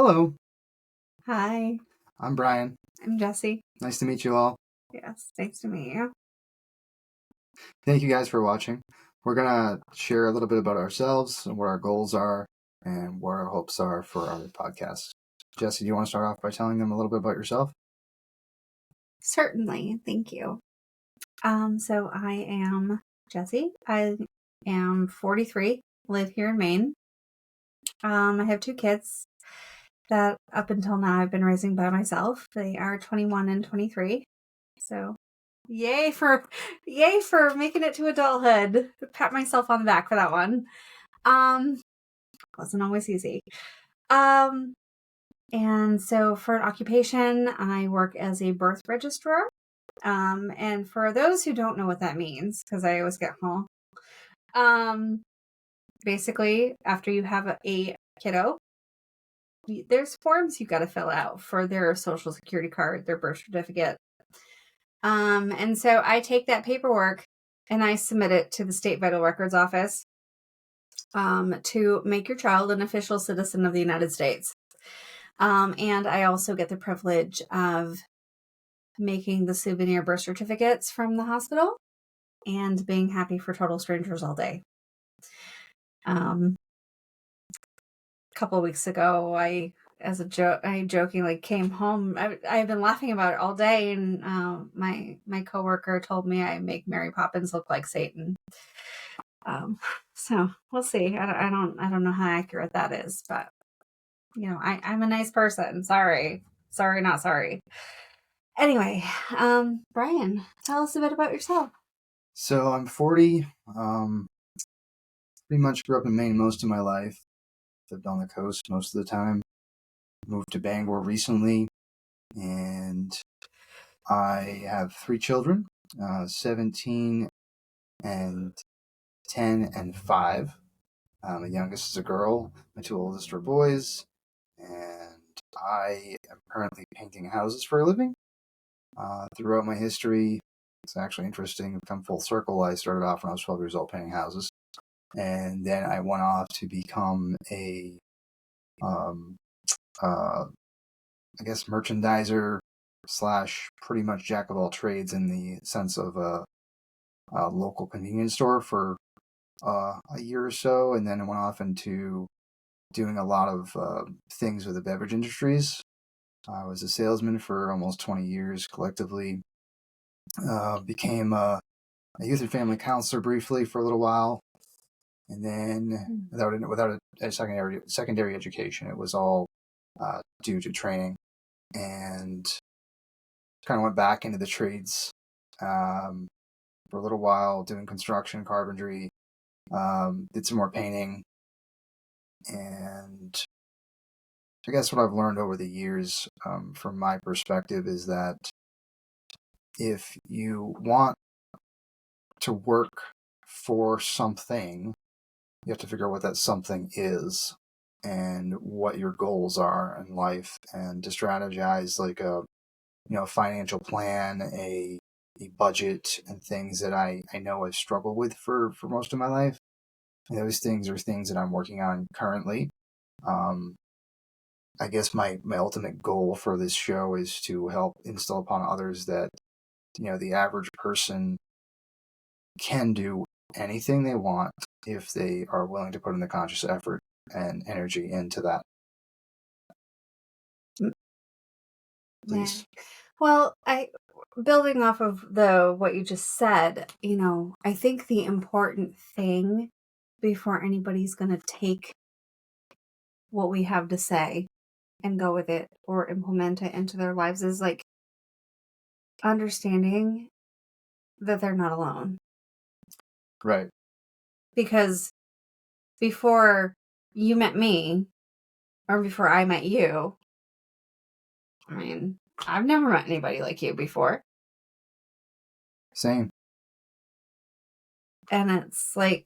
Hello, Hi, I'm Brian. I'm Jessie. Nice to meet you all. Yes, nice to meet you. Thank you guys for watching. We're going to share a little bit about ourselves and what our goals are and what our hopes are for our podcast. Jessie, do you want to start off by telling them a little bit about yourself? Certainly, thank you. So I am Jessie. I am 43, live here in Maine. I have two kids that up until now I've been raising by myself. They are 21 and 23. So yay for making it to adulthood. Pat myself on the back for that one. Wasn't always easy. And so for an occupation, I work as a birth registrar. And for those who don't know what that means, because I always get home, basically, after you have a kiddo, there's forms you got to fill out for their social security card, their birth certificate. And so I take that paperwork and I submit it to the state vital records office to make your child an official citizen of the United States. And I also get the privilege of making the souvenir birth certificates from the hospital and being happy for total strangers all day. A couple of weeks ago, I jokingly came home. I've been laughing about it all day, and my coworker told me I make Mary Poppins look like Satan. So we'll see. I don't know how accurate that is, but I'm a nice person. Sorry, not sorry. Anyway, Brian, tell us a bit about yourself. So I'm 40. Pretty much grew up in Maine most of my life. Lived on the coast most of the time. Moved to Bangor recently. And I have 3 children, 17 and 10 and 5. The youngest is a girl. My 2 oldest are boys. And I am currently painting houses for a living. Throughout my history, it's actually interesting. I've come full circle. I started off when I was 12 years old painting houses. And then I went off to become a, I guess, merchandiser / pretty much jack of all trades in the sense of a local convenience store for a year or so. And then I went off into doing a lot of things with the beverage industries. I was a salesman for almost 20 years collectively. Became a youth and family counselor briefly for a little while. And then without a secondary education, it was all due to training. And kind of went back into the trades for a little while, doing construction, carpentry, did some more painting. And I guess what I've learned over the years, from my perspective, is that if you want to work for something, you have to figure out what that something is and what your goals are in life, and to strategize like a financial plan, a budget, and things that I know I've struggled with for most of my life. And those things are things that I'm working on currently. I guess my ultimate goal for this show is to help instill upon others that the average person can do anything they want if they are willing to put in the conscious effort and energy into that. Please. Well, building off of what you just said, I think the important thing before anybody's going to take what we have to say and go with it or implement it into their lives is like understanding that they're not alone. Right. Because before you met me or before I met you, I mean, I've never met anybody like you before. Same. And it's like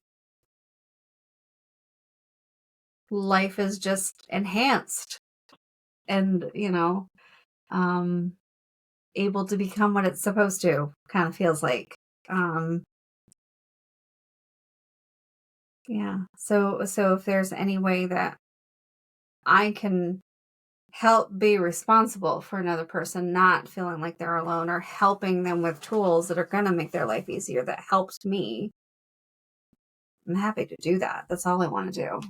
life is just enhanced and, able to become what it's supposed to, kind of feels like. Yeah. So if there's any way that I can help be responsible for another person not feeling like they're alone, or helping them with tools that are going to make their life easier, that helps me, I'm happy to do that. That's all I want to do.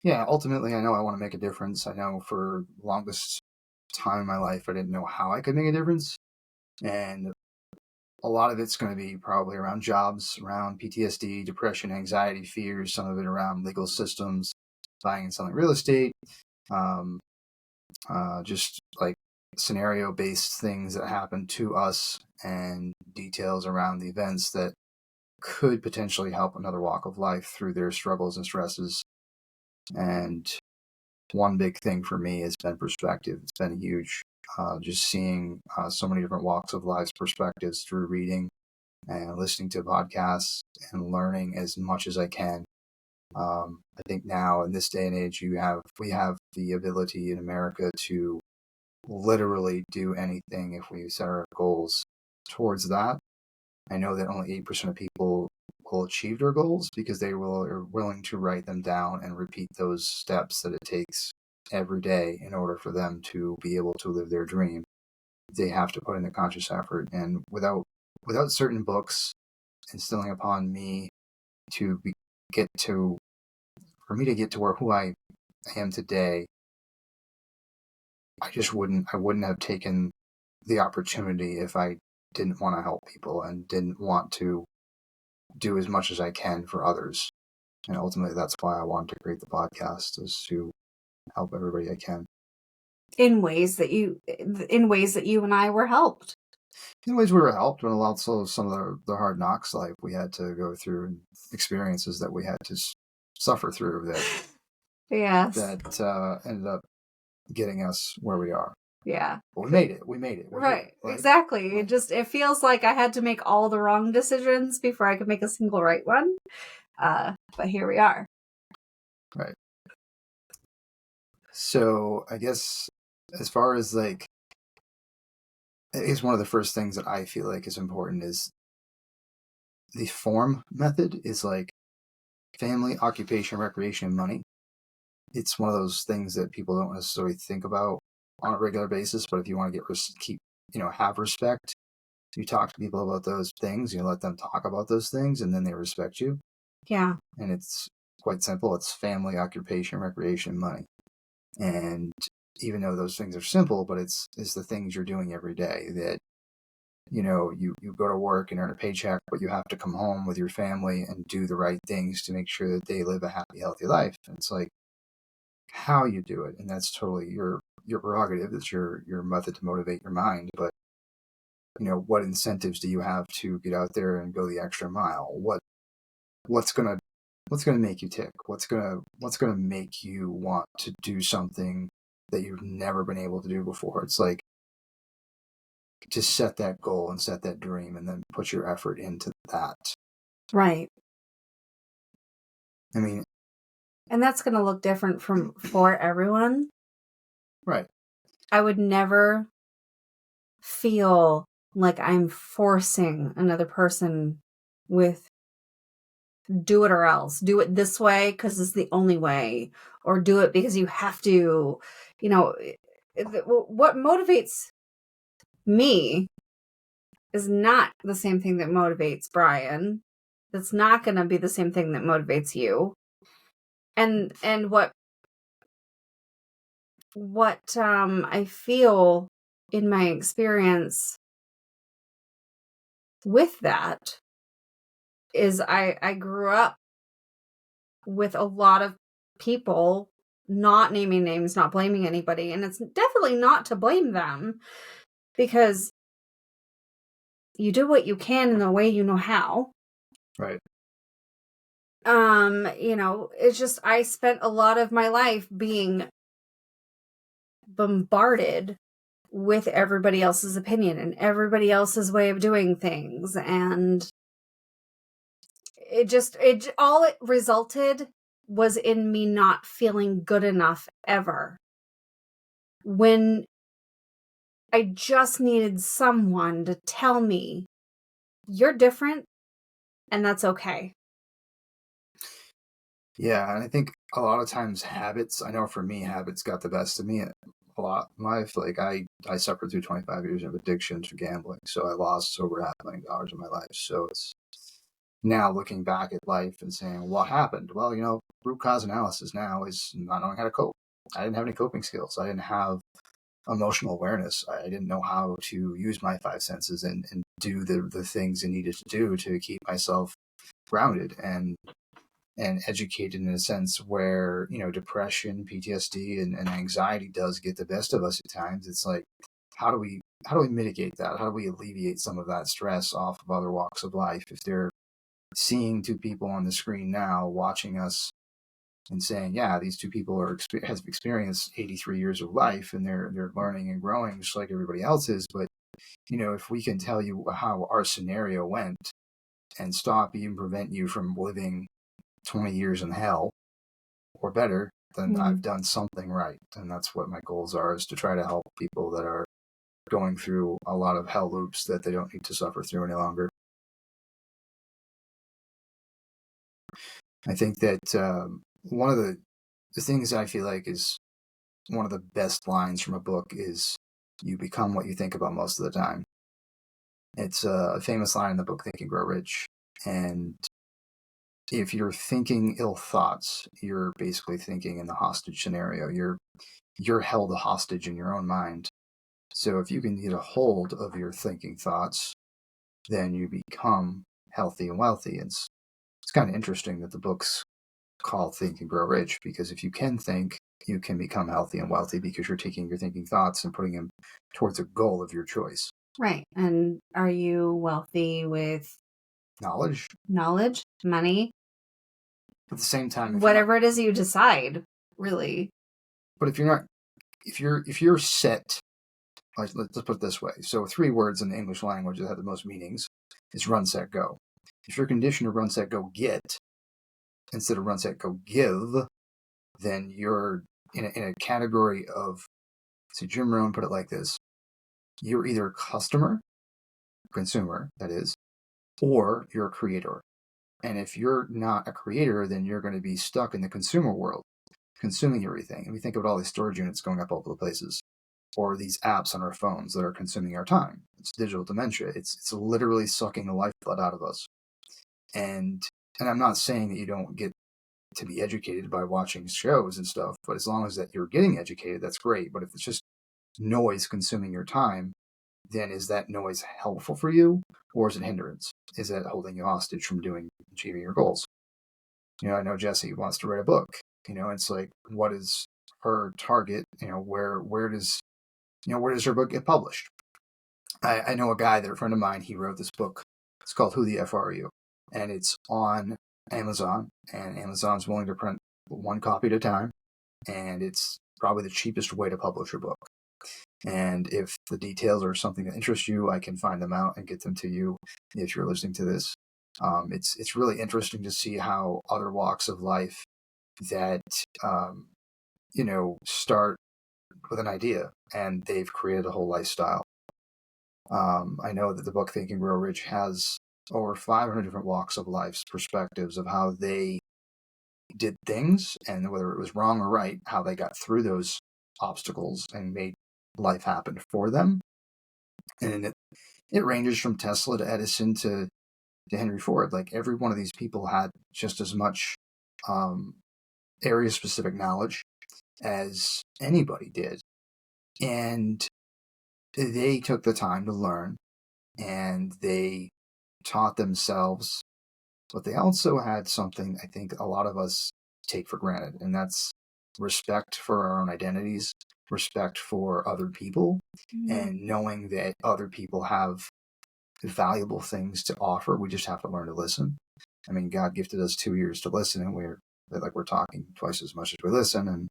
Yeah, ultimately, I know I want to make a difference. I know for the longest time in my life, I didn't know how I could make a difference. And a lot of it's going to be probably around jobs, around PTSD, depression, anxiety, fears, some of it around legal systems, buying and selling real estate, um, just like scenario based things that happen to us and details around the events that could potentially help another walk of life through their struggles and stresses. And one big thing for me has been perspective. It's been huge. Just seeing so many different walks of life's perspectives through reading and listening to podcasts and learning as much as I can. I think now in this day and age, we have the ability in America to literally do anything if we set our goals towards that. I know that only 8% of people will achieve their goals because are willing to write them down and repeat those steps that it takes every day in order for them to be able to live their dream. They have to put in the conscious effort, and without certain books instilling upon me to get to for me to get to where who I am today, I wouldn't have taken the opportunity if I didn't want to help people and didn't want to do as much as I can for others. And ultimately, that's why I wanted to create the podcast, is to help everybody I can. In ways that you and I were helped. In ways we were helped, but also some of the hard knocks life we had to go through and experiences that we had to suffer through Yes. that ended up getting us where we are. Yeah. But we made it. We made it. Right. Exactly. Right. It feels like I had to make all the wrong decisions before I could make a single right one. But here we are. Right. So I guess as far as I guess one of the first things that I feel like is important is the form method is family, occupation, recreation, and money. It's one of those things that people don't necessarily think about on a regular basis, but if you want to have respect, you talk to people about those things, you let them talk about those things, and then they respect you. Yeah. And it's quite simple. It's family, occupation, recreation, money. And even though those things are simple, but it's the things you're doing every day that, you go to work and earn a paycheck, but you have to come home with your family and do the right things to make sure that they live a happy, healthy life. And it's how you do it. And that's totally your prerogative. It's your method to motivate your mind. But, what incentives do you have to get out there and go the extra mile? What's going to make you tick? What's going to make you want to do something that you've never been able to do before? It's to set that goal and set that dream and then put your effort into that. Right. I mean, and that's going to look different for everyone. Right. I would never feel like I'm forcing another person with do it or else. Do it this way because it's the only way, or do it because you have to. What motivates me is not the same thing that motivates Brian. That's not going to be the same thing that motivates you. And what I feel in my experience with that is I grew up with a lot of people, not naming names, not blaming anybody, and it's definitely not to blame them, because you do what you can in the way you know how. Right. It's just I spent a lot of my life being bombarded with everybody else's opinion and everybody else's way of doing things, and all it resulted was in me not feeling good enough ever, when I just needed someone to tell me you're different and that's okay. Yeah, and I think a lot of times I know for me, habits got the best of me a lot in life. Like I suffered through 25 years of addiction to gambling, so I lost over $500,000 of my life. So it's now looking back at life and saying, what happened? Well, root cause analysis now is not knowing how to cope. I didn't have any coping skills. I didn't have emotional awareness. I didn't know how to use my five senses and do the things I needed to do to keep myself grounded and educated in a sense where, depression, PTSD and anxiety does get the best of us at times. It's like, how do we mitigate that? How do we alleviate some of that stress off of other walks of life? If they're seeing two people on the screen now watching us and saying, yeah, these two people have experienced 83 years of life and they're learning and growing just like everybody else is. But, if we can tell you how our scenario went and stop even prevent you from living 20 years in hell or better, then I've done something right. And that's what my goals are, is to try to help people that are going through a lot of hell loops that they don't need to suffer through any longer. I think that one of the things I feel like is one of the best lines from a book is, you become what you think about most of the time. It's a famous line in the book, Think and Grow Rich. And if you're thinking ill thoughts, you're basically thinking in the hostage scenario. You're held a hostage in your own mind. So if you can get a hold of your thinking thoughts, then you become healthy and wealthy. It's kind of interesting that the book's called Think and Grow Rich, because if you can think, you can become healthy and wealthy because you're taking your thinking thoughts and putting them towards a goal of your choice. Right. And are you wealthy with Knowledge, money? at the same time, Whatever it is you decide, really. But if you're set, like, let's put it this way. So 3 words in the English language that have the most meanings is run, set, go. If you're conditioned to run, set, go, get, instead of run, set, go, give, then you're in a category of, so Jim Rohn put it like this: you're either a consumer, that is, or you're a creator. And if you're not a creator, then you're going to be stuck in the consumer world, consuming everything. And we think about all these storage units going up all over the places, or these apps on our phones that are consuming our time. It's digital dementia. It's literally sucking the lifeblood out of us. And I'm not saying that you don't get to be educated by watching shows and stuff, but as long as that you're getting educated, that's great. But if it's just noise consuming your time, then is that noise helpful for you, or is it hindrance? Is it holding you hostage from achieving your goals? I know Jessie wants to write a book. It's like, what is her target? Where does her book get published? I know a guy that a friend of mine, he wrote this book. It's called Who the F Are You? And it's on Amazon, and Amazon's willing to print 1 copy at a time. And it's probably the cheapest way to publish a book. And if the details are something that interests you, I can find them out and get them to you if you're listening to this. It's really interesting to see how other walks of life that, start with an idea and they've created a whole lifestyle. I know that the book Think and Grow Rich has over 500 different walks of life's perspectives of how they did things, and whether it was wrong or right, how they got through those obstacles and made life happen for them. And it ranges from Tesla to Edison to Henry Ford. Like, every one of these people had just as much area specific knowledge as anybody did. And they took the time to learn, and they taught themselves, but they also had something I think a lot of us take for granted, and that's respect for our own identities, respect for other people, and knowing that other people have valuable things to offer. We just have to learn to listen. I mean, God gifted us 2 ears to listen, and we're talking twice as much as we listen. And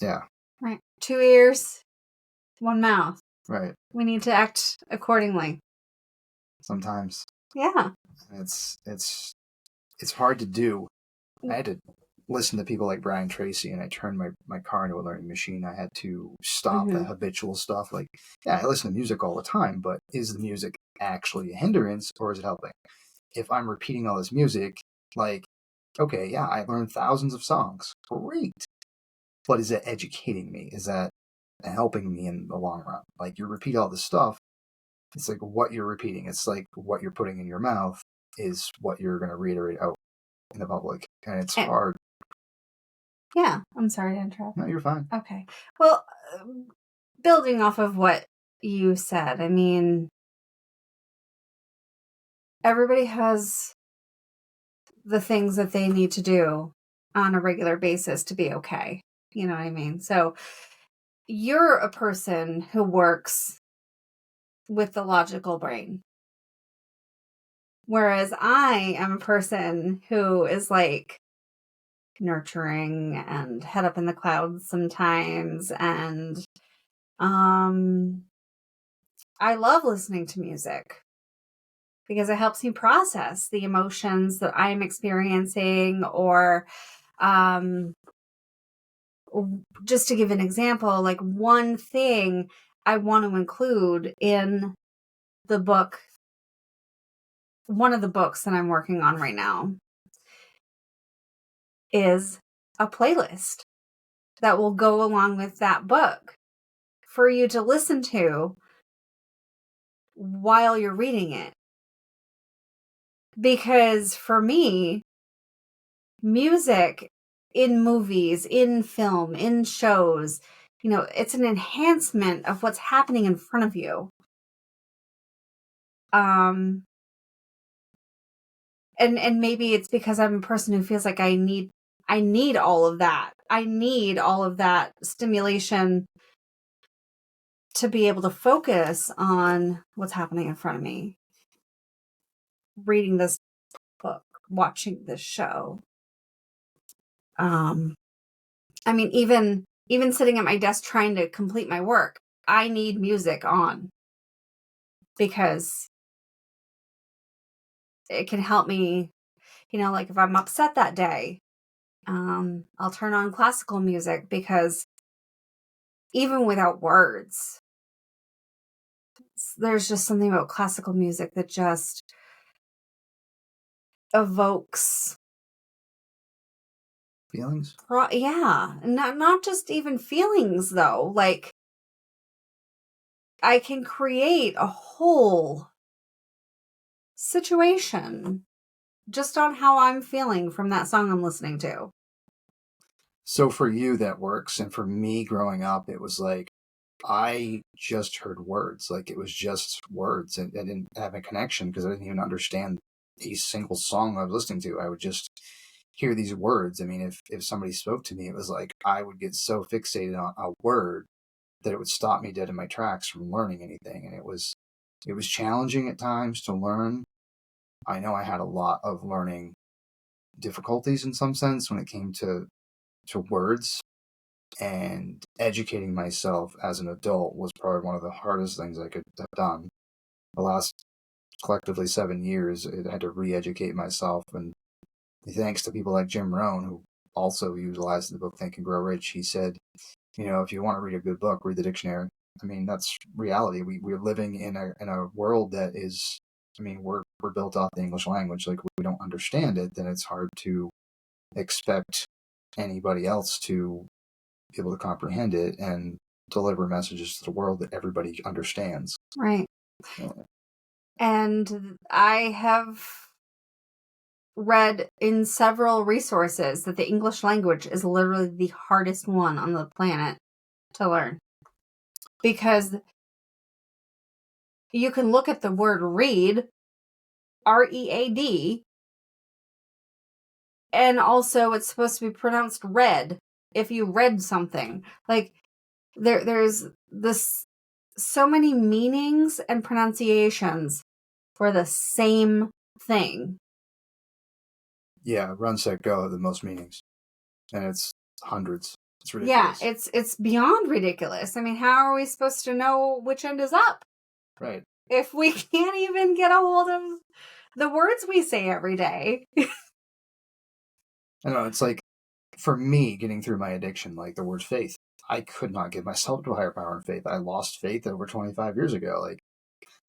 yeah, Right. 2 ears, 1 mouth. right. We need to act accordingly. Sometimes. Yeah. It's hard to do. I had to listen to people like Brian Tracy, and I turned my car into a learning machine. I had to stop the habitual stuff. Like, yeah, I listen to music all the time, but is the music actually a hindrance, or is it helping? If I'm repeating all this music, like, okay, yeah, I learned thousands of songs. Great. but is it educating me? Is that helping me in the long run? Like, you repeat all this stuff, it's like what you're repeating. It's like what you're putting in your mouth is what you're going to reiterate out in the public. And it's And, hard. yeah, I'm sorry to interrupt. No, you're fine. Okay. Well, building off of what you said, I mean, everybody has the things that they need to do on a regular basis to be okay. You know what I mean? So you're a person who works with the logical brain. Whereas I am a person who is like nurturing and head up in the clouds sometimes. And I love listening to music because it helps me process the emotions that I'm experiencing, or just to give an example, like one thing I want to include in the book, one of the books that I'm working on right now, is a playlist that will go along with that book for you to listen to while you're reading it. Because for me, music in movies, in film, in shows, you know, it's an enhancement of what's happening in front of you. And maybe it's because I'm a person who feels like I need all of that. I need all of that stimulation to be able to focus on what's happening in front of me. Reading this book, watching this show. I mean, even sitting at my desk trying to complete my work, I need music on because it can help me, you know, like if I'm upset that day, I'll turn on classical music because even without words, there's just something about classical music that just evokes Feelings? yeah, not just even feelings though. Like I can create a whole situation just on how I'm feeling from that song I'm listening to. So for you, that works. And for me growing up, it was like, I just heard words. Like, it was just words. And I didn't have a connection because I didn't even understand a single song I was listening to. I would just hear these words. I mean, if somebody spoke to me, it was like I would get so fixated on a word that it would stop me dead in my tracks from learning anything. And it was challenging at times to learn. I know I had a lot of learning difficulties in some sense when it came to words, and educating myself as an adult was probably one of the hardest things I could have done. The last collectively 7 years, I had to re-educate myself, and thanks to people like Jim Rohn, who also utilized the book Think and Grow Rich, he said, you know, if you want to read a good book, read the dictionary. I mean, that's reality. We're living in a world that is, I mean, we're built off the English language. Like, if we don't understand it, then it's hard to expect anybody else to be able to comprehend it and deliver messages to the world that everybody understands. Right. And I have read in several resources that the English language is literally the hardest one on the planet to learn. Because you can look at the word read, R-E-A-D, and also it's supposed to be pronounced read if you read something. Like, there's this so many meanings and pronunciations for the same thing. Yeah, run, set, go are the most meanings. And it's hundreds. It's ridiculous. Yeah, it's beyond ridiculous. I mean, how are we supposed to know which end is up? Right. If we can't even get a hold of the words we say every day. I know, it's like, for me, getting through my addiction, like the word faith, I could not give myself to a higher power in faith. I lost faith over 25 years ago. Like,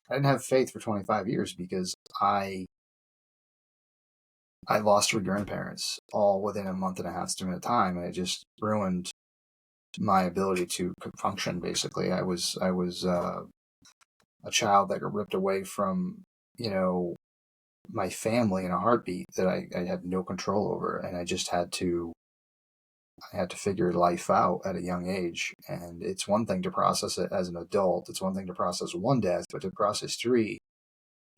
I didn't have faith for 25 years because I lost 3 grandparents all within a month and a half span of time, and it just ruined my ability to function. Basically, I was a child that got ripped away from, my family in a heartbeat that I had no control over, and I had to figure life out at a young age. And it's one thing to process it as an adult. It's one thing to process one death, but to process three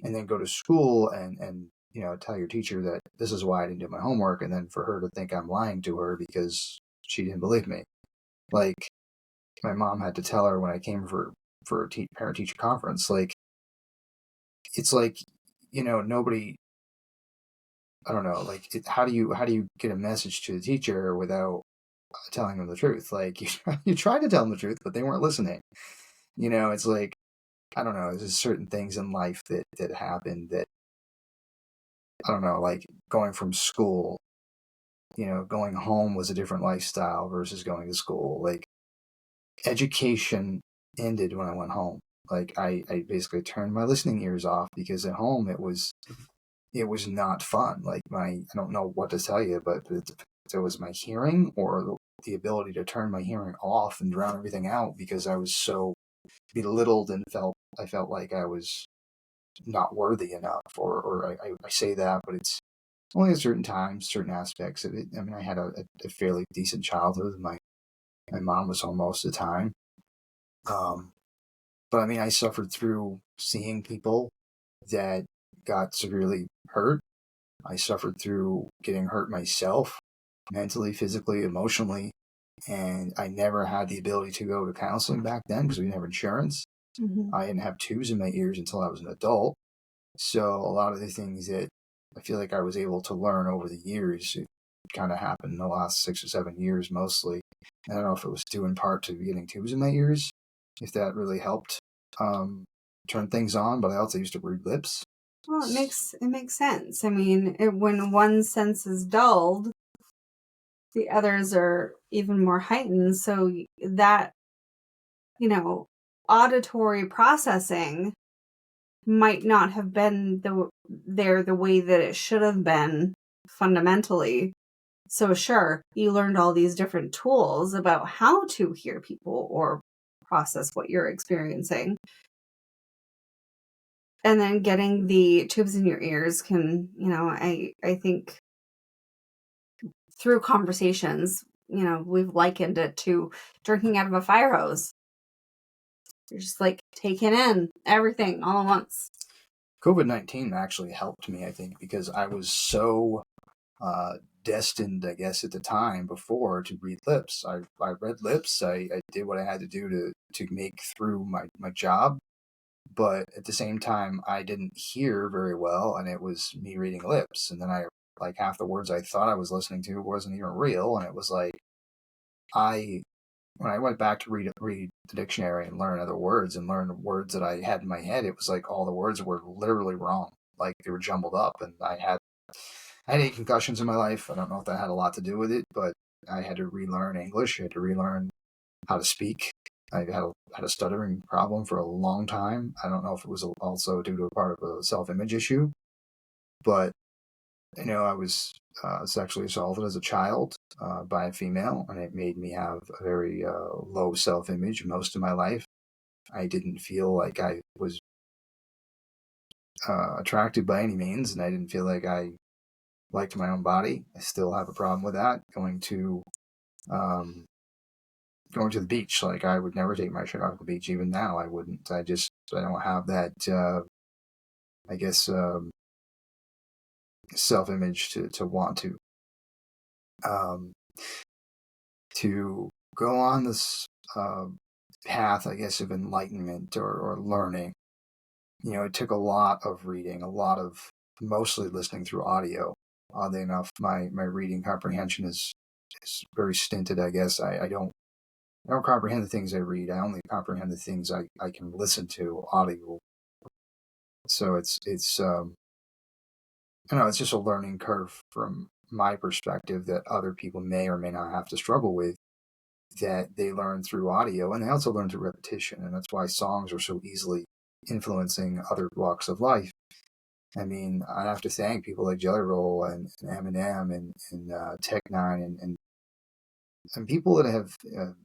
and then go to school and tell your teacher that this is why I didn't do my homework, and then for her to think I'm lying to her because she didn't believe me. Like, my mom had to tell her when I came for a parent teacher conference, like, it's like, nobody, I don't know, like, how do you get a message to the teacher without telling them the truth? Like, you try to tell them the truth, but they weren't listening. It's like, I don't know, there's certain things in life that happen that, I don't know, like going from school, going home was a different lifestyle versus going to school. Like, education ended when I went home. Like, I basically turned my listening ears off because at home it was not fun. Like, I don't know what to tell you, but it was my hearing or the ability to turn my hearing off and drown everything out because I was so belittled and I felt like I was not worthy enough. Or I say that, but it's only at certain times, certain aspects of it. I mean, I had a fairly decent childhood. My mom was home most of the time. But I mean, I suffered through seeing people that got severely hurt. I suffered through getting hurt myself, mentally, physically, emotionally, and I never had the ability to go to counseling back then because we didn't have insurance. Mm-hmm. I didn't have tubes in my ears until I was an adult. So a lot of the things that I feel like I was able to learn over the years, it kind of happened in the last 6 or 7 years mostly. I don't know if it was due in part to getting tubes in my ears, if that really helped um, turn things on, but I also used to read lips. Well, it makes sense. I mean, when one sense is dulled, the others are even more heightened. So that, you know, auditory processing might not have been the way that it should have been fundamentally. So sure, you learned all these different tools about how to hear people or process what you're experiencing. And then getting the tubes in your ears can, I think through conversations, we've likened it to drinking out of a fire hose. You're just like taking in everything all at once. COVID-19 actually helped me, I think, because I was so uh, destined, I guess, at the time before to read lips. I read lips. I did what I had to do to make through my job. But at the same time, I didn't hear very well, and it was me reading lips. And then like, half the words I thought I was listening to wasn't even real. And it was like, I, when I went back to read the dictionary and learn other words and learn words that I had in my head, it was like all the words were literally wrong. Like, they were jumbled up, and I had 8 concussions in my life. I don't know if that had a lot to do with it, but I had to relearn English. I had to relearn how to speak. I had a stuttering problem for a long time. I don't know if it was also due to a part of a self-image issue, but I was sexually assaulted as a child by a female, and it made me have a very low self-image most of my life. I didn't feel like I was attracted by any means, and I didn't feel like I liked my own body. I still have a problem with that. Um, going to the beach, like, I would never take my shirt off the beach. Even now, I wouldn't. I don't have that. I guess self-image to want um, to go on this uh, path, I guess, of enlightenment or learning. It took a lot of reading, a lot of mostly listening through audio. Oddly enough, my reading comprehension is very stinted, I guess. I don't comprehend the things I read. I only comprehend the things I can listen to audio. So I don't know, it's just a learning curve from my perspective that other people may or may not have to struggle with, that they learn through audio, and they also learn through repetition. And that's why songs are so easily influencing other walks of life. I mean, I have to thank people like Jelly Roll and Eminem and Tech Nine and And people that have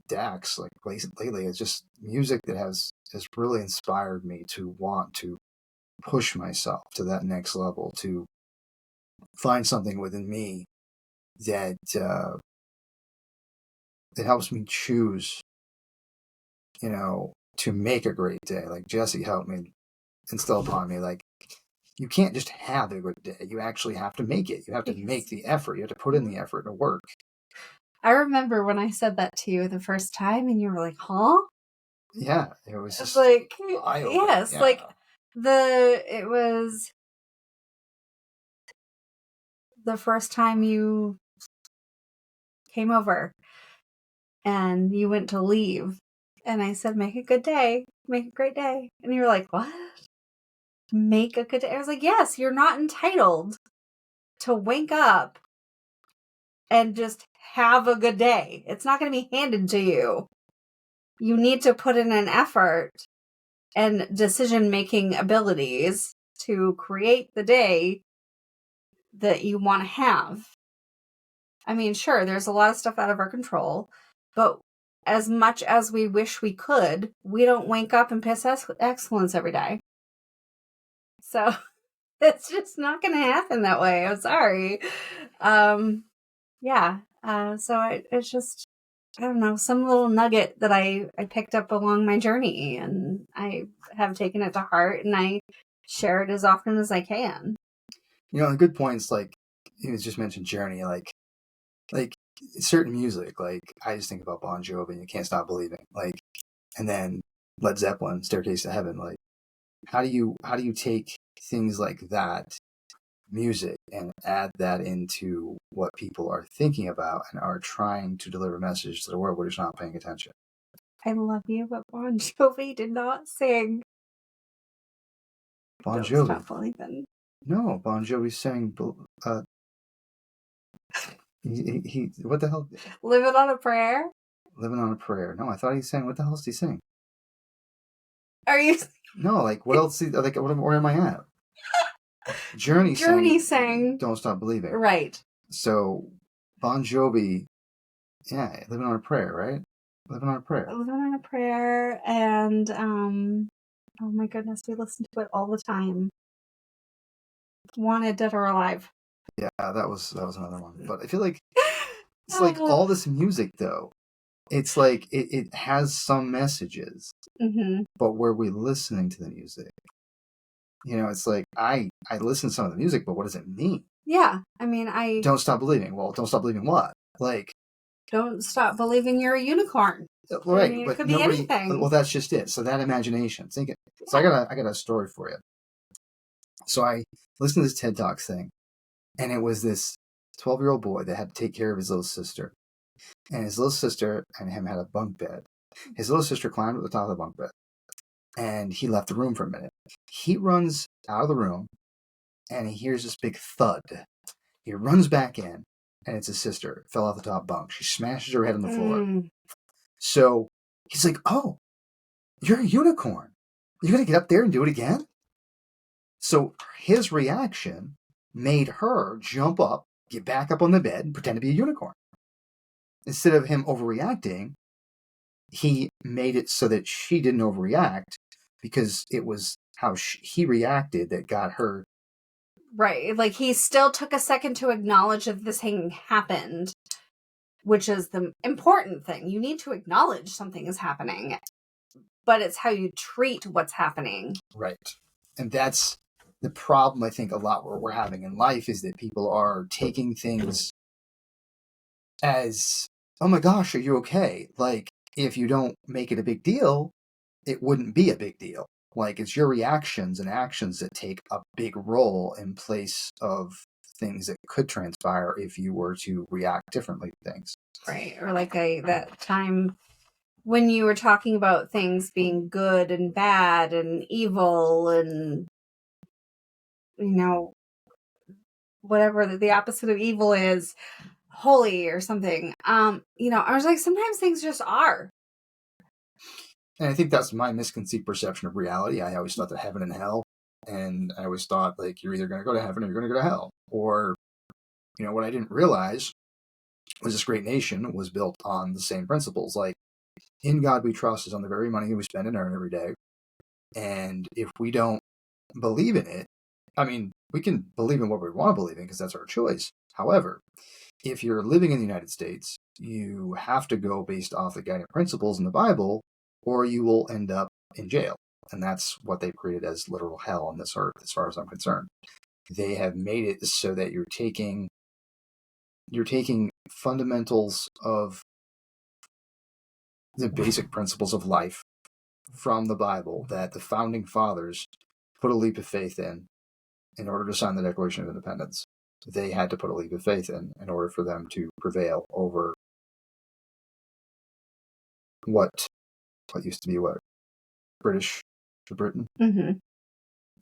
DAX like lately, it's just music that has really inspired me to want to push myself to that next level, to find something within me that that helps me choose, to make a great day. Like Jessie helped me instill upon me, like, you can't just have a good day. You actually have to make it. You have to make the effort. You have to put in the effort to work. I remember when I said that to you the first time, and you were like, "Huh?" Yeah, it was just like, eye-opening. yes, Yeah. like it was the first time you came over and you went to leave, and I said, "Make a good day, make a great day," and you were like, "What? Make a good day?" I was like, "Yes, you're not entitled to wake up and just have a good day. It's not going to be handed to you. You need to put in an effort and decision-making abilities to create the day that you want to have." I mean, sure, there's a lot of stuff out of our control, but as much as we wish we could, we don't wake up and piss excellence every day. So it's just not going to happen that way. I'm sorry. Yeah. It's just, I don't know, some little nugget that I picked up along my journey, and I have taken it to heart, and I share it as often as I can. The good points, like you just mentioned journey, like certain music, like I just think about Bon Jovi and You Can't Stop Believing, like, and then Led Zeppelin, Staircase to Heaven. Like, how do you take things like that music and add that into what people are thinking about and are trying to deliver a message to the world? We're just not paying attention. I love you, but Bon Jovi did not sing Bon Don't Jovi. Stop Believing. No, Bon Jovi sang. He what the hell? Living on a Prayer? Living on a Prayer. No, I thought he sang. What the hell does he sing? Are you? No, like what else? Like where am I at? Journey sang Don't Stop Believing. Right. So Bon Jovi, yeah, Living on a Prayer, right? Living on a Prayer. Living on a Prayer, and oh my goodness, we listen to it all the time. Wanted, Dead or Alive. Yeah, that was another one. But I feel like it's like all this music though. It's like it has some messages, but were we listening to the music? It's like I listen to some of the music, but what does it mean? Yeah, I mean, Don't stop believing. Well, don't stop believing what? Like, don't stop believing you're a unicorn. Right, I mean, but it could be anything. Well, that's just it. So that imagination. Think it. Yeah. So I got a story for you. So I listened to this TED Talks thing, and it was this 12-year-old boy that had to take care of his little sister, and his little sister and him had a bunk bed. His little sister climbed at the top of the bunk bed, and he left the room for a minute. He runs out of the room, and he hears this big thud. He runs back in, and it's his sister. Fell off the top bunk. She smashes her head on the floor. So he's like, "Oh, you're a unicorn. You're going to get up there and do it again?" So his reaction made her jump up, get back up on the bed, and pretend to be a unicorn. Instead of him overreacting, he made it so that she didn't overreact, because it was how he reacted that got her. Right. Like, he still took a second to acknowledge that this thing happened, which is the important thing. You need to acknowledge something is happening, but it's how you treat what's happening. Right. And that's the problem, I think, a lot what we're having in life is that people are taking things as, oh my gosh, are you okay? Like, if you don't make it a big deal, it wouldn't be a big deal. Like, it's your reactions and actions that take a big role in place of things that could transpire if you were to react differently to things. Right. Or like that time when you were talking about things being good and bad and evil and, whatever the opposite of evil is, holy or something. I was like, sometimes things just are. And I think that's my misconceived perception of reality. I always thought that heaven and hell, and I always thought, like, you're either going to go to heaven or you're going to go to hell. Or, what I didn't realize was this great nation was built on the same principles. Like, in God we trust is on the very money we spend and earn every day. And if we don't believe in it, I mean, we can believe in what we want to believe in because that's our choice. However, if you're living in the United States, you have to go based off the guiding principles in the Bible, or you will end up in jail. And that's what they've created as literal hell on this earth, as far as I'm concerned. They have made it so that you're taking fundamentals of the basic principles of life from the Bible that the founding fathers put a leap of faith in order to sign the Declaration of Independence. They had to put a leap of faith in order for them to prevail over what used to be Britain. Mm-hmm.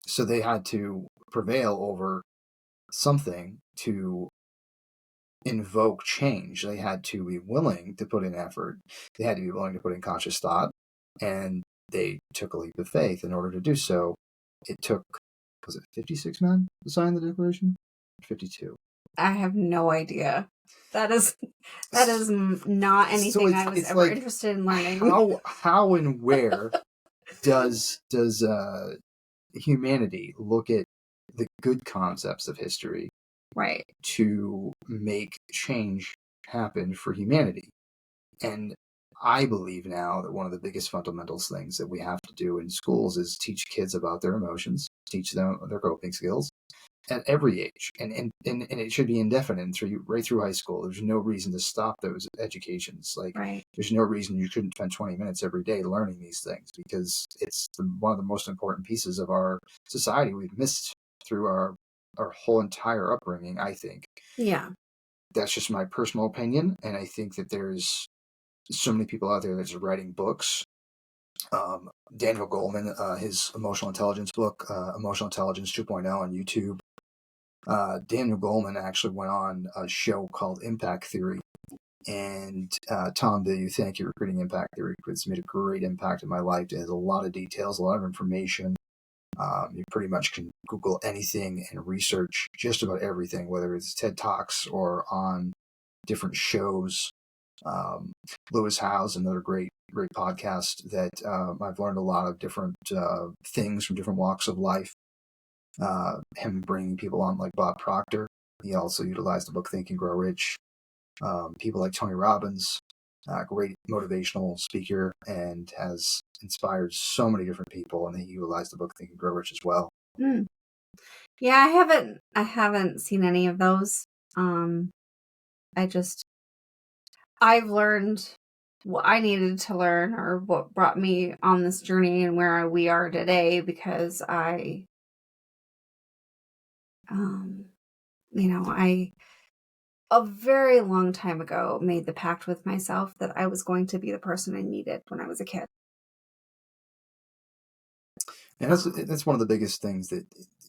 So they had to prevail over something to invoke change. They had to be willing to put in effort. They had to be willing to put in conscious thought, and they took a leap of faith in order to do so. It took, was it 56 men to sign the Declaration? 52. I have no idea. That is not anything So I was ever like, interested in learning. How and where does humanity look at the good concepts of history, right, to make change happen for humanity? And I believe now that one of the biggest fundamentals things that we have to do in schools is teach kids about their emotions, teach them their coping skills at every age. And it should be indefinite right through high school. There's no reason to stop those educations. Like, right. There's no reason you shouldn't spend 20 minutes every day learning these things, because it's one of the most important pieces of our society we've missed through our whole entire upbringing, I think. Yeah. That's just my personal opinion, and I think that there's so many people out there that's writing books. Daniel Goleman, his emotional intelligence book, Emotional Intelligence 2.0 on YouTube. Daniel Goleman actually went on a show called Impact Theory. And Tom, do you think you're reading Impact Theory? It's made a great impact in my life. It has a lot of details, a lot of information. You pretty much can Google anything and research just about everything, whether it's TED Talks or on different shows. Lewis Howes, another great podcast that I've learned a lot of different things from different walks of life. Him bringing people on like Bob Proctor. He also utilized the book Think and Grow Rich. People like Tony Robbins, great motivational speaker, and has inspired so many different people, and he utilized the book Think and Grow Rich as well. Yeah, I haven't seen any of those. I've learned what I needed to learn, or what brought me on this journey and where we are today, because I a very long time ago made the pact with myself that I was going to be the person I needed when I was a kid. And that's one of the biggest things, that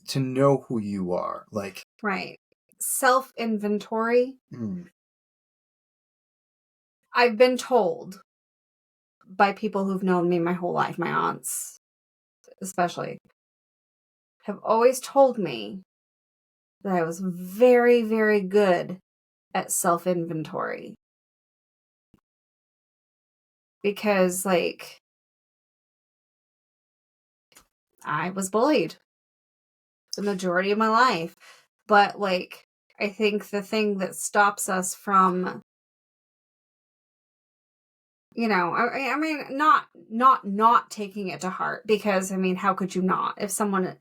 to know who you are, like, right, self-inventory. I've been told by people who've known me my whole life, my aunts especially, have always told me that I was very, very good at self-inventory. Because, like, I was bullied the majority of my life. But, like, I think the thing that stops us from, I mean, not taking it to heart, because, I mean, how could you not? If someone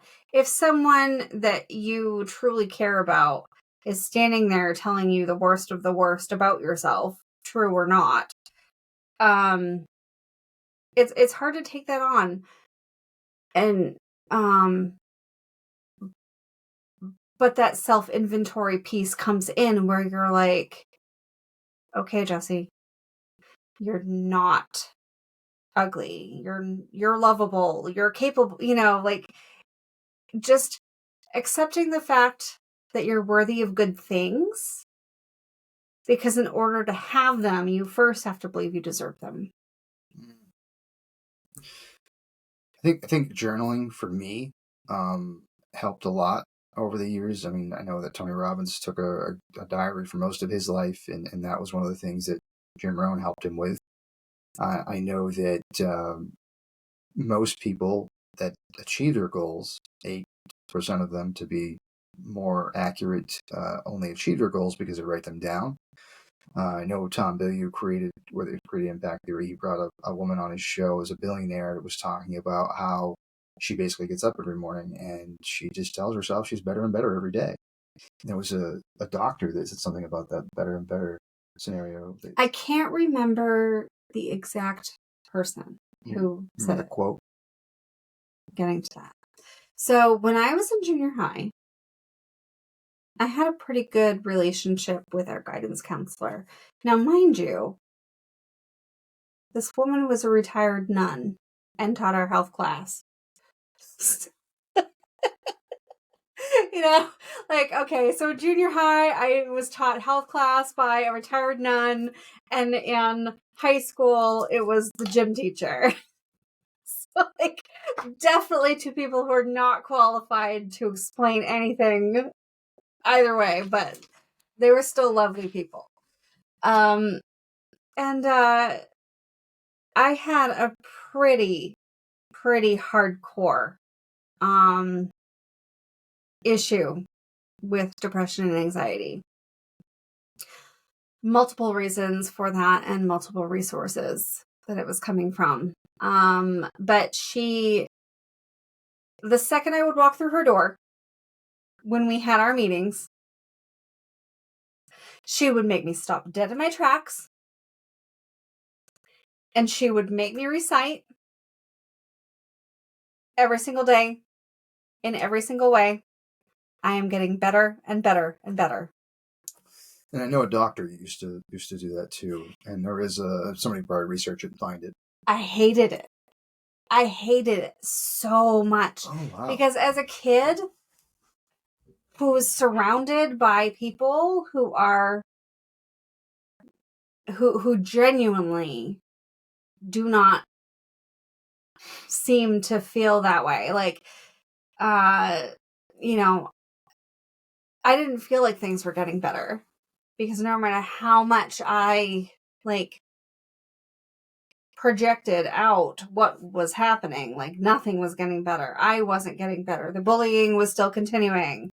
that you truly care about is standing there telling you the worst of the worst about yourself, true or not, it's hard to take that on. And, but that self-inventory piece comes in where you're like, okay, Jessie, you're not ugly. You're lovable. You're capable, like, just accepting the fact that you're worthy of good things, because in order to have them, you first have to believe you deserve them. I think journaling for me helped a lot. over the years. I mean, I know that Tony Robbins took a diary for most of his life, and that was one of the things that Jim Rohn helped him with. I know that most people that achieve their goals, 8% of them to be more accurate, only achieve their goals because they write them down. I know Tom Bilyeu created Impact Theory. He brought a woman on his show as a billionaire that was talking about how she basically gets up every morning and she just tells herself she's better and better every day. And there was a doctor that said something about that better and better scenario. I can't remember the exact person who said the it. Quote. Getting to that. So when I was in junior high, I had a pretty good relationship with our guidance counselor. Now, mind you, this woman was a retired nun and taught our health class. You know, like, okay, so junior high, I was taught health class by a retired nun, and in high school, it was the gym teacher. So, like, definitely two people who are not qualified to explain anything either way, but they were still lovely people. And I had a pretty hardcore issue with depression and anxiety. Multiple reasons for that and multiple resources that it was coming from. But the second I would walk through her door when we had our meetings, she would make me stop dead in my tracks. And she would make me recite every single day, in every single way, I am getting better and better and better. And I know a doctor used to do that too. And there is somebody probably research it and find it. I hated it. I hated it so much. Oh, wow. Because as a kid who was surrounded by people who genuinely do not seem to feel that way. Like, you know, I didn't feel like things were getting better because no matter how much I projected out what was happening, like nothing was getting better. I wasn't getting better. The bullying was still continuing.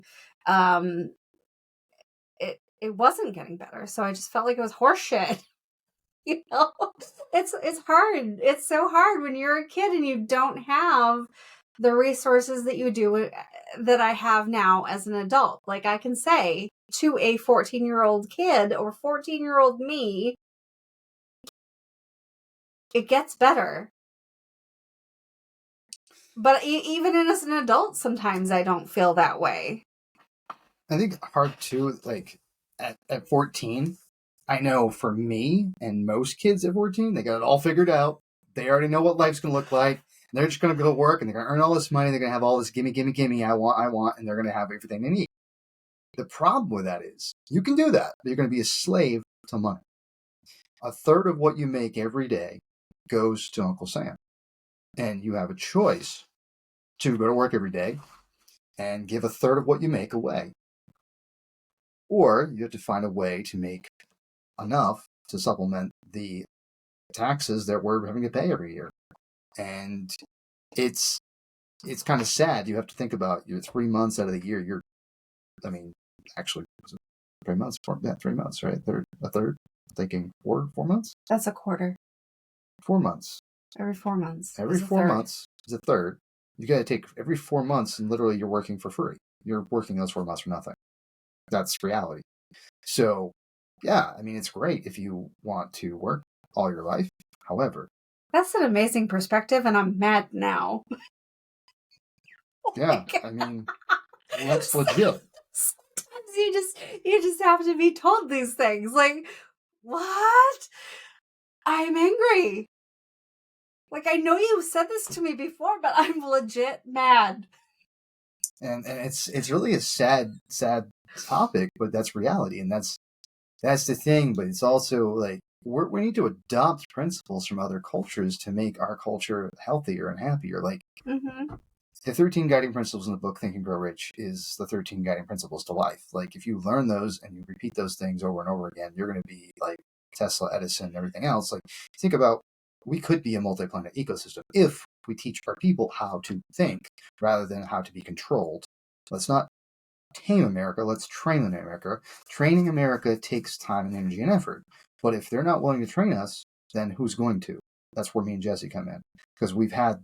It wasn't getting better. So I just felt like it was horseshit. You know, it's hard. It's so hard when you're a kid and you don't have the resources that you do that I have now as an adult. Like I can say to a 14-year-old kid or 14-year-old me, it gets better. But even as an adult, sometimes I don't feel that way. I think hard too, like at 14, I know for me and most kids at 14, they got it all figured out. They already know what life's going to look like. They're just going to go to work and they're going to earn all this money. They're going to have all this gimme, gimme, gimme, I want, and they're going to have everything they need. The problem with that is you can do that, but you're going to be a slave to money. A third of what you make every day goes to Uncle Sam. And you have a choice to go to work every day and give a third of what you make away. Or you have to find a way to make enough to supplement the taxes that we're having to pay every year. And it's kind of sad. You have to think about 3 months out of the year. Actually, was it 3 months? 3 months, right? A third. Thinking 4 months. That's a quarter. 4 months. Every 4 months. Every 4 months is a third. You got to take every 4 months, and literally you're working for free. You're working those 4 months for nothing. That's reality. So, yeah, I mean, it's great if you want to work all your life. However, that's an amazing perspective, and I'm mad now. Yeah, I mean, that's legit. Sometimes you just have to be told these things. Like, what? I'm angry. Like, I know you said this to me before, but I'm legit mad. And it's really a sad topic, but that's reality, and that's the thing. But it's also like we need to adopt principles from other cultures to make our culture healthier and happier. Like, the 13 guiding principles in the book Think and Grow Rich is the 13 guiding principles to life. Like, if you learn those and you repeat those things over and over again, you're going to be like Tesla, Edison, and everything else. Like, think about, we could be a multi-planet ecosystem if we teach our people how to think rather than how to be controlled. Let's not tame America, let's train America. Training America takes time and energy and effort. But if they're not willing to train us, then who's going to? That's where me and Jessie come in. Because we've had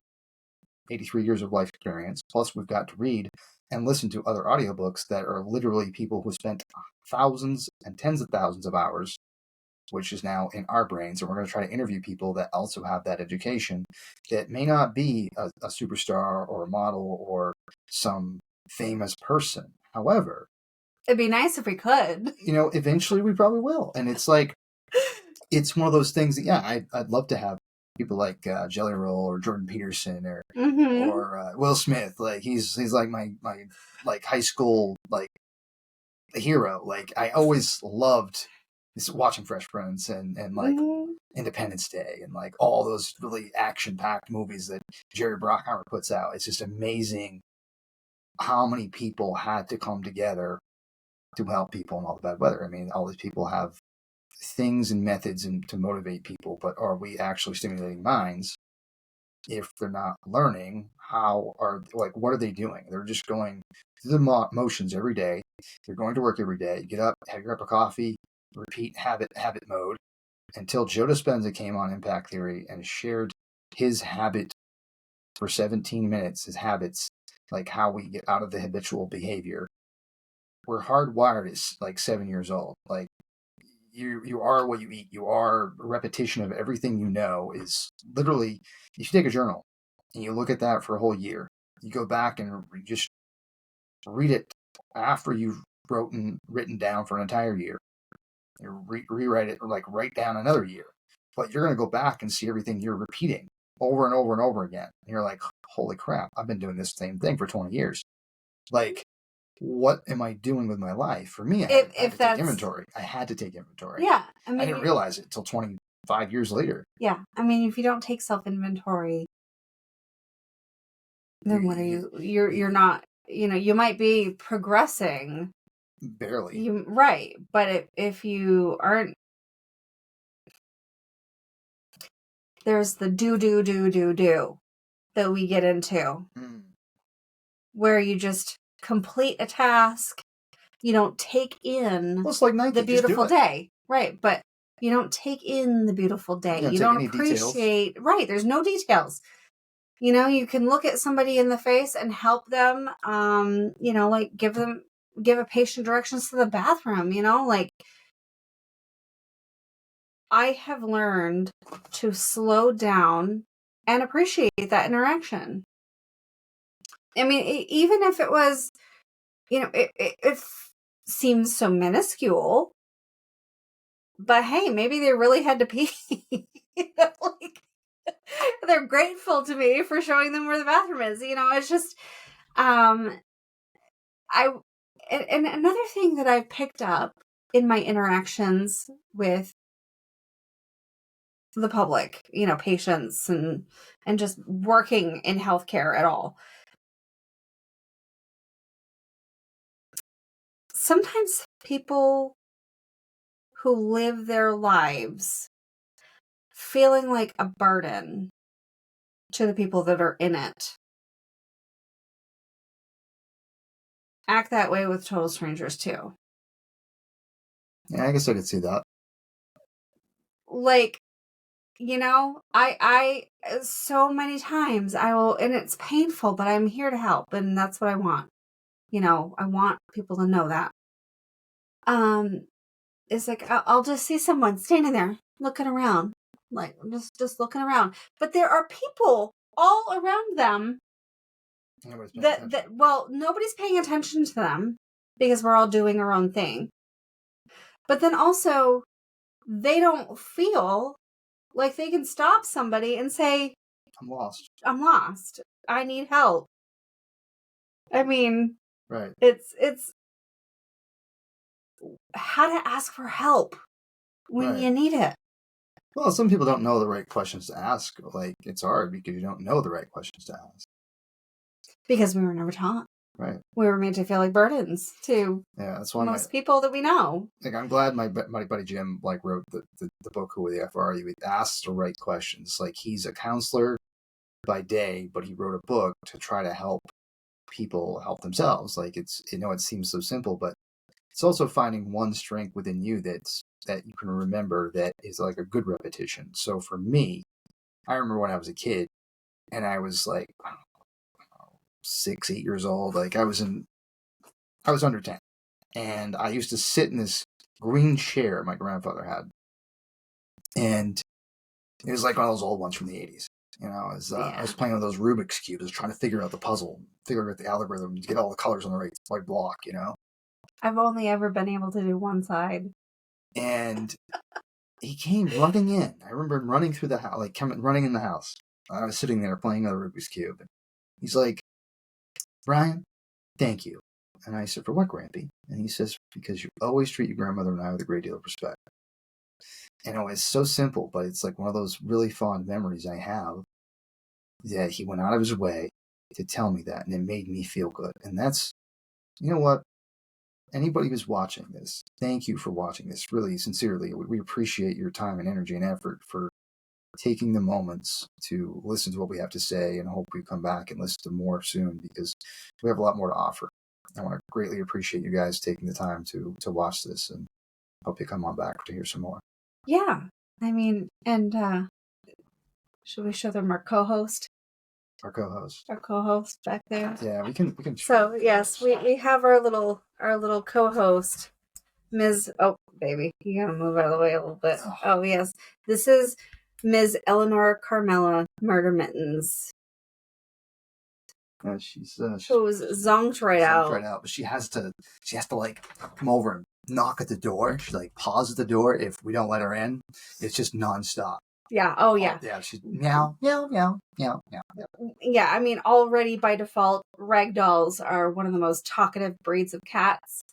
83 years of life experience, plus we've got to read and listen to other audiobooks that are literally people who spent thousands and tens of thousands of hours, which is now in our brains. And we're going to try to interview people that also have that education that may not be a superstar or a model or some famous person. However, it'd be nice if we could. Eventually we probably will. And it's like, it's one of those things that, yeah, I'd love to have people like Jelly Roll or Jordan Peterson or Will Smith. Like, he's like my like high school like hero. Like, I always loved watching Fresh Prince and like Independence Day and like all those really action packed movies that Jerry Bruckheimer puts out. It's just amazing how many people had to come together to help people in all the bad weather. I mean, all these people have things and methods to motivate people, but are we actually stimulating minds if they're not learning? What are they doing? They're just going through the motions every day. They're going to work every day, get up, have your cup of coffee, repeat habit mode until Joe Dispenza came on Impact Theory and shared his habit for 17 minutes, his habits, like how we get out of the habitual behavior. We're hardwired at like 7 years old. Like, you are what you eat. You are a repetition of everything you know. Is literally, if you take a journal and you look at that for a whole year, you go back and just read it after you've written down for an entire year. You rewrite it, or like write down another year. But you're going to go back and see everything you're repeating over and over and over again. And you're like, holy crap, I've been doing this same thing for 20 years. Like, what am I doing with my life? For me, I had to take inventory. I had to take inventory. Yeah. I mean, I didn't realize it until 25 years later. Yeah. I mean, if you don't take self-inventory, then what are you? You're not, you might be progressing. Barely. Right. But if you aren't, there's the do that we get into where you just complete a task. You don't take in the beautiful day. Right. But you don't take in the beautiful day. You don't appreciate. Details. Right. There's no details. You can look at somebody in the face and help them, like give a patient directions to the bathroom, like I have learned to slow down and appreciate that interaction. I mean, even if it was, it seems so minuscule, but hey, maybe they really had to pee. Like, they're grateful to me for showing them where the bathroom is. It's just, and another thing that I've picked up in my interactions with the public, patients and just working in healthcare at all. Sometimes people who live their lives feeling like a burden to the people that are in it act that way with total strangers too. Yeah, I guess I could see that. Like, I so many times I will, and it's painful, but I'm here to help, and that's what I want. I want people to know that. It's like I'll just see someone standing there looking around, like just looking around, but there are people all around them nobody's paying attention to them because we're all doing our own thing. But then also, they don't feel like they can stop somebody and say, I'm lost. I need help. I mean, right. It's how to ask for help when you need it. Well, some people don't know the right questions to ask. Like, it's hard because you don't know the right questions to ask. Because we were never taught. Right. We were made to feel like burdens to That's why most people that we know. I'm glad my buddy Jim wrote the book Who the F Are You. He asks the right questions. He's a counselor by day, but he wrote a book to try to help people help themselves. It seems so simple, but it's also finding one strength within you that you can remember that is a good repetition. So for me, I remember when I was a kid and I was 6, 8 years old. I was under 10, and I used to sit in this green chair my grandfather had, and it was one of those old ones from the 80s. I was playing with those Rubik's cubes, I was trying to figure out the puzzle, figure out the algorithm to get all the colors on the right block. I've only ever been able to do one side. And he came running in. I remember him running through the house, running in the house. I was sitting there playing a Rubik's cube, and he's like, "Brian, thank you." And I said, "For what, Grampy?" And he says, "Because you always treat your grandmother and I with a great deal of respect." And it was so simple, but it's one of those really fond memories I have, that he went out of his way to tell me that, and it made me feel good. And that's, you know what? Anybody who's watching this, thank you for watching this. Really, sincerely, we appreciate your time and energy and effort for taking the moments to listen to what we have to say, and hope we come back and listen to more soon, because we have a lot more to offer. I want to greatly appreciate you guys taking the time to watch this, and hope you come on back to hear some more. Yeah. And should we show them our co-host? Our co-host. Our co-host back there. Yeah, we can. So yes, we have our little co-host, Ms. Oh, baby, you gotta move out of the way a little bit. Oh yes, this is Ms. Eleanor Carmela Murder Mittens. She's who's zonked right out. But she has to come over and knock at the door. She paws at the door. If we don't let her in, it's just nonstop. Yeah. Oh yeah. Yeah. She's meow, meow, meow, meow, meow. Yeah. Already by default, ragdolls are one of the most talkative breeds of cats,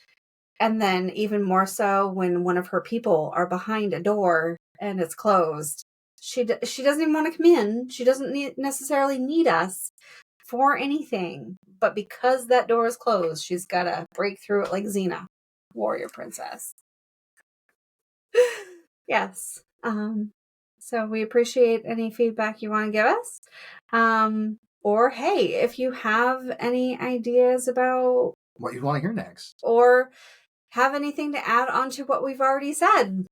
and then even more so when one of her people are behind a door and it's closed. She doesn't even want to come in. She doesn't necessarily need us for anything, but because that door is closed, she's got to break through it like Xena, warrior princess. Yes. So we appreciate any feedback you want to give us. Or hey, if you have any ideas about what you want to hear next, or have anything to add on to what we've already said,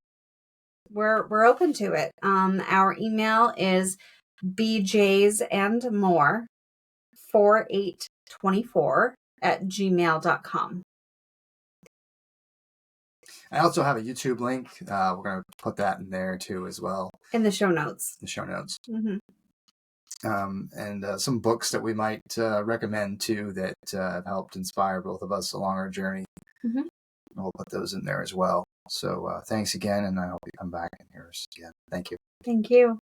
we're open to it. Our email is bjsandmore 4824@gmail.com. I also have a YouTube link. We're going to put that in there too as well. In the show notes. Mm-hmm. And some books that we might recommend too that have helped inspire both of us along our journey. Mm-hmm. We'll put those in there as well. So thanks again, and I hope you come back and hear us again. Thank you. Thank you.